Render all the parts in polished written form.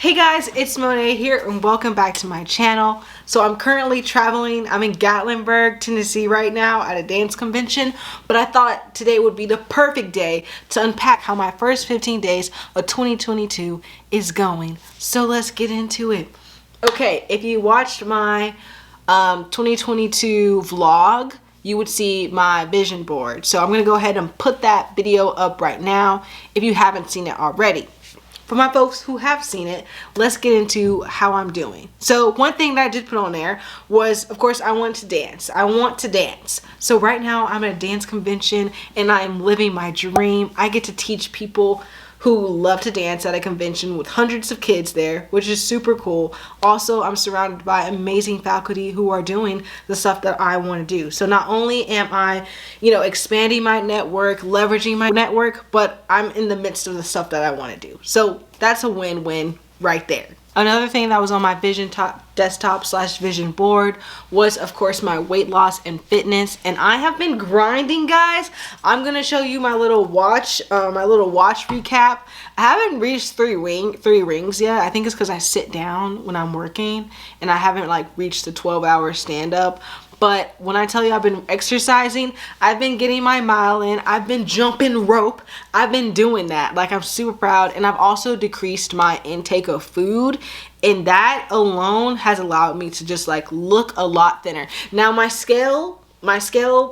Hey guys, it's Monet here and welcome back to my channel. So I'm currently traveling. I'm in Gatlinburg, Tennessee right now at a dance convention, but I thought today would be the perfect day to unpack how my first 15 days of 2022 is going. So let's get into it. Okay, if you watched my 2022 vlog, you would see my vision board. So I'm gonna go ahead and put that video up right now if you haven't seen it already. For my folks who have seen it, let's get into how I'm doing. So one thing that I did put on there was, of course, I want to dance. I want to dance. So right now I'm at a dance convention and I'm living my dream. I get to teach people who love to dance at a convention with hundreds of kids there, which is super cool. Also, I'm surrounded by amazing faculty who are doing the stuff that I want to do. So not only am I, expanding my network, leveraging my network, but I'm in the midst of the stuff that I want to do. So that's a win-win right there. Another thing that was on my vision desktop / vision board was, of course, my weight loss and fitness, and I have been grinding, guys. I'm gonna show you my little watch recap. I haven't reached three rings yet. I think it's because I sit down when I'm working and I haven't reached the 12-hour stand-up. But when I tell you I've been exercising, I've been getting my mile in, I've been jumping rope, I've been doing that. I'm super proud. And I've also decreased my intake of food, and that alone has allowed me to just look a lot thinner. Now my scale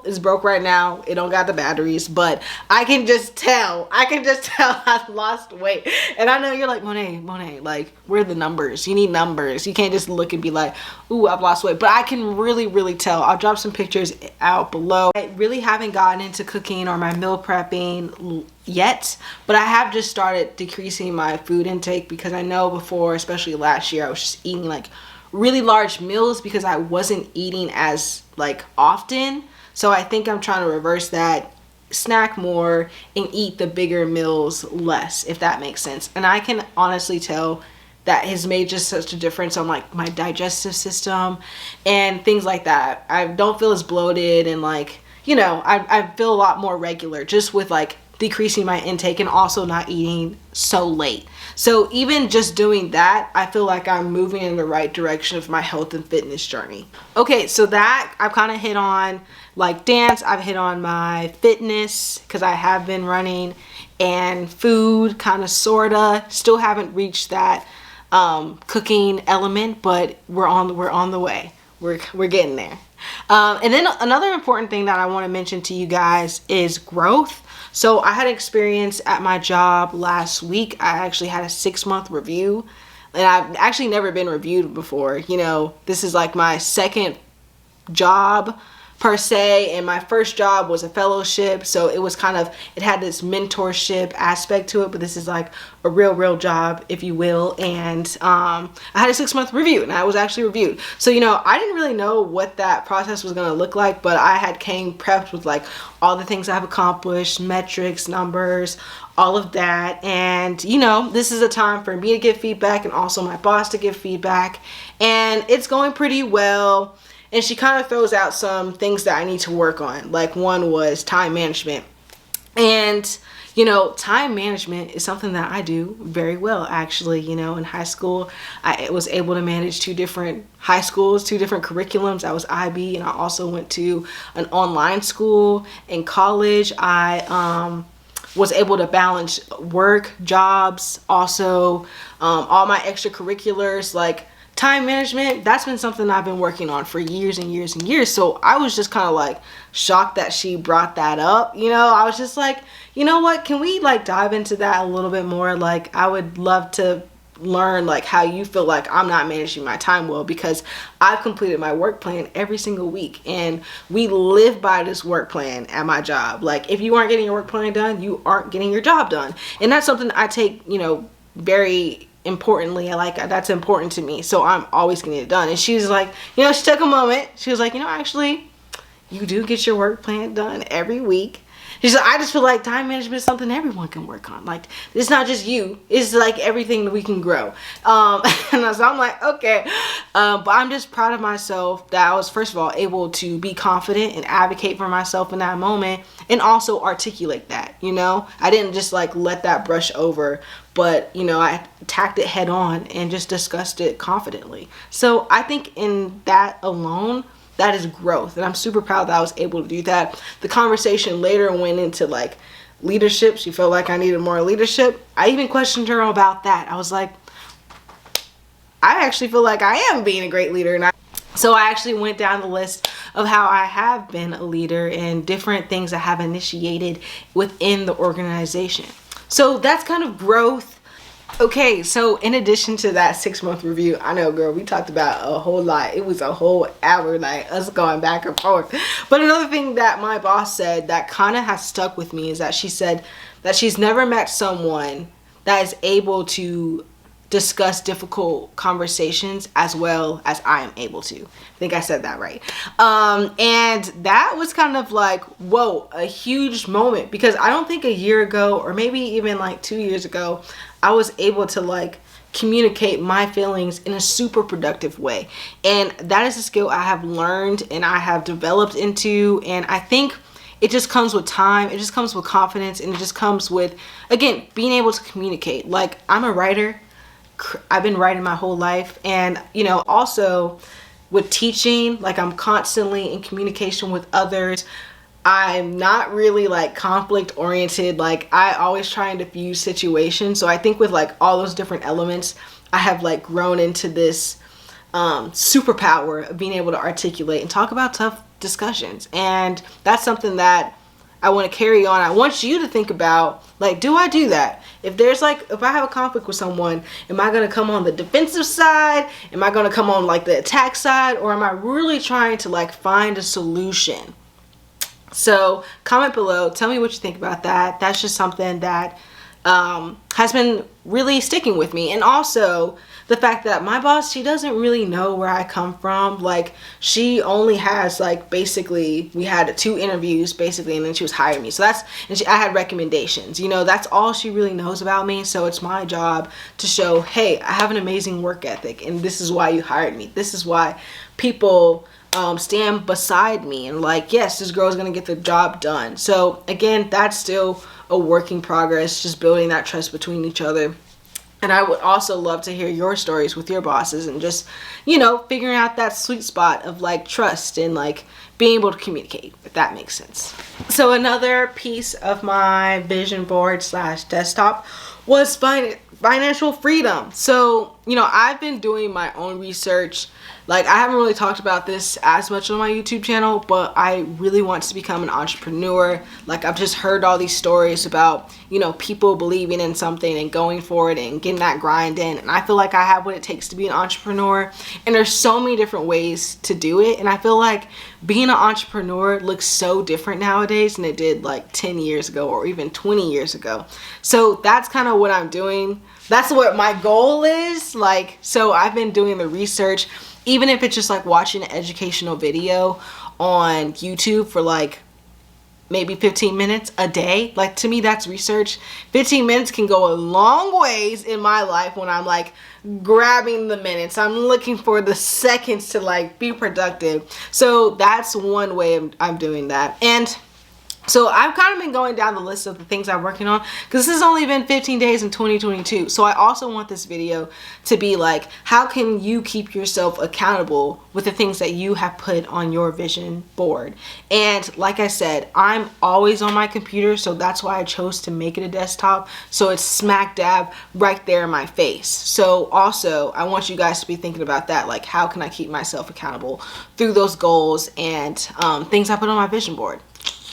is broke right now. It don't got the batteries, but I can just tell I've lost weight. And I know you're like, Monet, where are the numbers? You need numbers. You can't just look and be like, ooh, I've lost weight. But I can really tell. I'll drop some pictures out below. I really haven't gotten into cooking or my meal prepping yet, but I have just started decreasing my food intake because I know before, especially last year, I was just eating really large meals because I wasn't eating as often. So I think I'm trying to reverse that, snack more and eat the bigger meals less, if that makes sense. And I can honestly tell that has made just such a difference on my digestive system and things like that. I don't feel as bloated and I feel a lot more regular just with decreasing my intake and also not eating so late. So even just doing that, I feel like I'm moving in the right direction of my health and fitness journey. Okay, so that I've kind of hit on dance, I've hit on my fitness because I have been running, and food kind of sorta. Still haven't reached that cooking element, but we're on the way. We're getting there. And then another important thing that I want to mention to you guys is growth. So I had experience at my job last week. I actually had a 6-month review, and I've actually never been reviewed before. This is my second job per se, and my first job was a fellowship, so it was it had this mentorship aspect to it, but this is a real job, if you will. And I had a 6-month review, and I was actually reviewed. So I didn't really know what that process was going to look like, but I had came prepped with all the things I've accomplished, metrics, numbers, all of that. And this is a time for me to give feedback and also my boss to give feedback, and it's going pretty well. And she kind of throws out some things that I need to work on. One was time management. And, time management is something that I do very well, actually. In high school, I was able to manage 2 different high schools, 2 different curriculums. I was IB, and I also went to an online school. In college, I was able to balance work, jobs, also all my extracurriculars, time management. That's been something I've been working on for years and years and years. So I was just kind of shocked that she brought that up. I was just you know what, can we dive into that a little bit more? I would love to learn how you feel I'm not managing my time well, because I've completed my work plan every single week, and we live by this work plan at my job. If you aren't getting your work plan done, you aren't getting your job done. And that's something I take very importantly. That's important to me, so I'm always getting it done. And she was she took a moment. She was actually, you do get your work plan done every week. She's I just feel time management is something everyone can work on. It's not just you, it's everything that we can grow. And so I'm okay. But I'm just proud of myself that I was, first of all, able to be confident and advocate for myself in that moment, and also articulate that. I didn't just let that brush over. but you know, I attacked it head on and just discussed it confidently. So I think in that alone, that is growth, and I'm super proud that I was able to do that. The conversation later went into like leadership. She felt like I needed more leadership. I even questioned her about that. I was like, I actually feel like I am being a great leader. And so I actually went down the list of how I have been a leader and different things I have initiated within the organization. So that's kind of growth. Okay, so in addition to that 6-month review, I know, girl, we talked about a whole lot. It was a whole hour, like us going back and forth. But another thing that my boss said that kind of has stuck with me is that she said that she's never met someone that is able to discuss difficult conversations as well as I am able to. I think I said that right. And that was kind of like, whoa, a huge moment, because I don't think a year ago, or maybe even like 2 years ago, I was able to like communicate my feelings in a super productive way. And that is a skill I have learned and I have developed into. And I think it just comes with time. It just comes with confidence. And it just comes with, again, being able to communicate. Like, I'm a writer. I've been writing my whole life. And, you know, also with teaching, like, I'm constantly in communication with others. I'm not really like conflict oriented. Like, I always try and diffuse situations. So I think with like all those different elements, I have like grown into this superpower of being able to articulate and talk about tough discussions. And that's something that I want to carry on. I want you to think about, like, do I do that? If there's like, if I have a conflict with someone, am I going to come on the defensive side? Am I going to come on like the attack side? Or am I really trying to like find a solution? So comment below, tell me what you think about that. That's just something that has been really sticking with me. And also the fact that my boss, she doesn't really know where I come from. Like, she only has like, basically, we had 2 interviews basically, and then she was hiring me. So that's, and I had recommendations, you know, that's all she really knows about me. So it's my job to show, hey, I have an amazing work ethic, and this is why you hired me. This is why people stand beside me and like, yes, this girl is going to get the job done. So again, that's still a work in progress, just building that trust between each other. And I would also love to hear your stories with your bosses and just, you know, figuring out that sweet spot of like trust and like being able to communicate, if that makes sense. So another piece of my vision board / desktop was financial freedom. So, you know, I've been doing my own research. Like, I haven't really talked about this as much on my YouTube channel, but I really want to become an entrepreneur. Like, I've just heard all these stories about, you know, people believing in something and going for it and getting that grind in. And I feel like I have what it takes to be an entrepreneur. And there's so many different ways to do it. And I feel like being an entrepreneur looks so different nowadays than it did like 10 years ago or even 20 years ago. So that's kind of what I'm doing. That's what my goal is. Like, so I've been doing the research, even if it's just like watching an educational video on YouTube for like maybe 15 minutes a day. Like, to me, that's research. 15 minutes can go a long ways in my life when I'm like grabbing the minutes. I'm looking for the seconds to like be productive. So that's one way I'm doing that. And so I've kind of been going down the list of the things I'm working on, because this has only been 15 days in 2022. So I also want this video to be like, how can you keep yourself accountable with the things that you have put on your vision board? And like I said, I'm always on my computer, so that's why I chose to make it a desktop. So it's smack dab right there in my face. So also, I want you guys to be thinking about that. Like, how can I keep myself accountable through those goals and things I put on my vision board?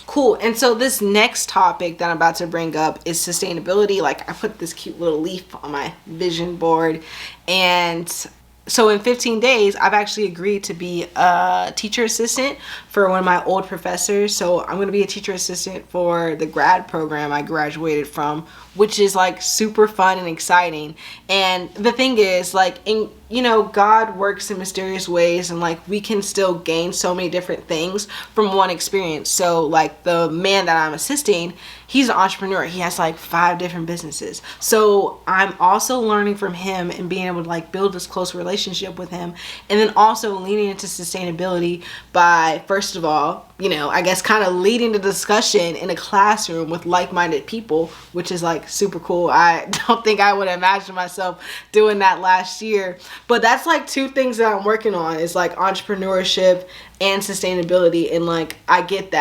Cool. And so this next topic that I'm about to bring up is sustainability. Like, I put this cute little leaf on my vision board, and so in 15 days, I've actually agreed to be a teacher assistant for one of my old professors. So I'm going to be a teacher assistant for the grad program I graduated from, which is like super fun and exciting. And the thing is, like, you know, God works in mysterious ways, and like we can still gain so many different things from one experience. So like the man that I'm assisting, he's an entrepreneur. He has like 5 different businesses. So I'm also learning from him and being able to like build this close relationship with him. And then also leaning into sustainability by, first of all, you know, I guess kind of leading the discussion in a classroom with like-minded people, which is like like super cool. I don't think I would imagine myself doing that last year. But that's like two things that I'm working on, is like entrepreneurship and sustainability. And like I get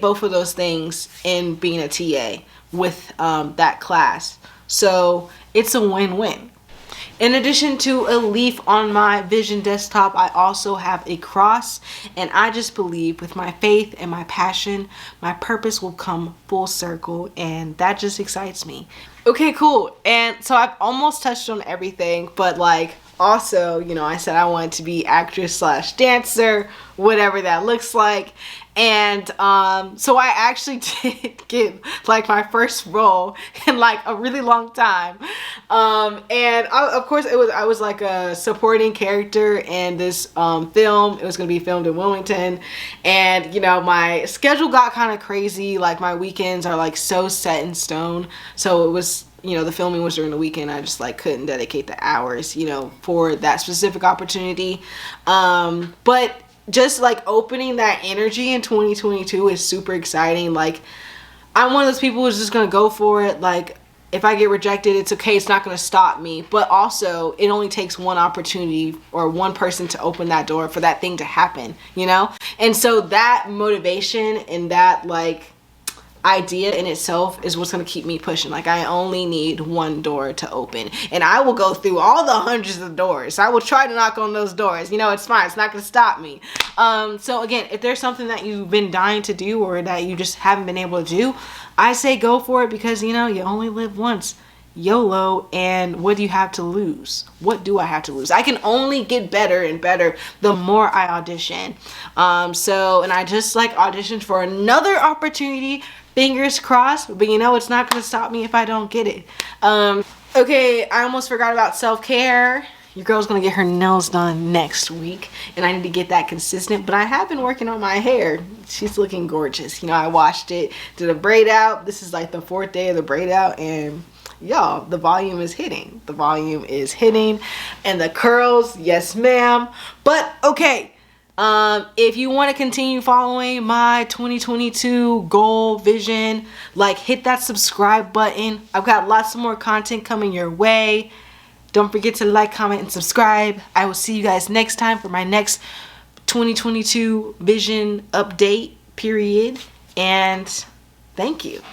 both of those things in being a TA with that class. So it's a win-win. In addition to a leaf on my vision desktop, I also have a cross, and I just believe with my faith and my passion, my purpose will come full circle, and that just excites me. Okay, cool. And so I've almost touched on everything, but like also, you know, I said I wanted to be actress slash dancer, whatever that looks like. And so I actually did get like my first role in like a really long time. And of course I was like a supporting character in this film. It was going to be filmed in Wilmington. And you know, my schedule got kind of crazy. Like my weekends are like so set in stone. So it was, you know, the filming was during the weekend. I just like couldn't dedicate the hours, you know, for that specific opportunity. But just like opening that energy in 2022 is super exciting. Like I'm one of those people who's just gonna go for it. Like if I get rejected, it's okay, it's not gonna stop me. But also it only takes one opportunity or one person to open that door for that thing to happen, you know? And so that motivation and that like idea in itself is what's going to keep me pushing. Like I only need one door to open, and I will go through all the hundreds of doors. I will try to knock on those doors. You know, it's fine, it's not going to stop me. So again, if there's something that you've been dying to do or that you just haven't been able to do, I say go for it, because you know, you only live once. YOLO. And what do you have to lose? What do I have to lose? I can only get better and better the more I audition. And I just like auditioned for another opportunity. Fingers crossed, but you know, it's not going to stop me if I don't get it. Okay, I almost forgot about self-care. Your girl's going to get her nails done next week, and I need to get that consistent, but I have been working on my hair. She's looking gorgeous. You know, I washed it, did a braid out. This is like the 4th day of the braid out, and y'all, the volume is hitting. The volume is hitting, and the curls, yes ma'am. But okay. If you want to continue following my 2022 goal vision, like hit that subscribe button. I've got lots of more content coming your way. Don't forget to like, comment, and subscribe. I will see you guys next time for my next 2022 vision update period. And thank you.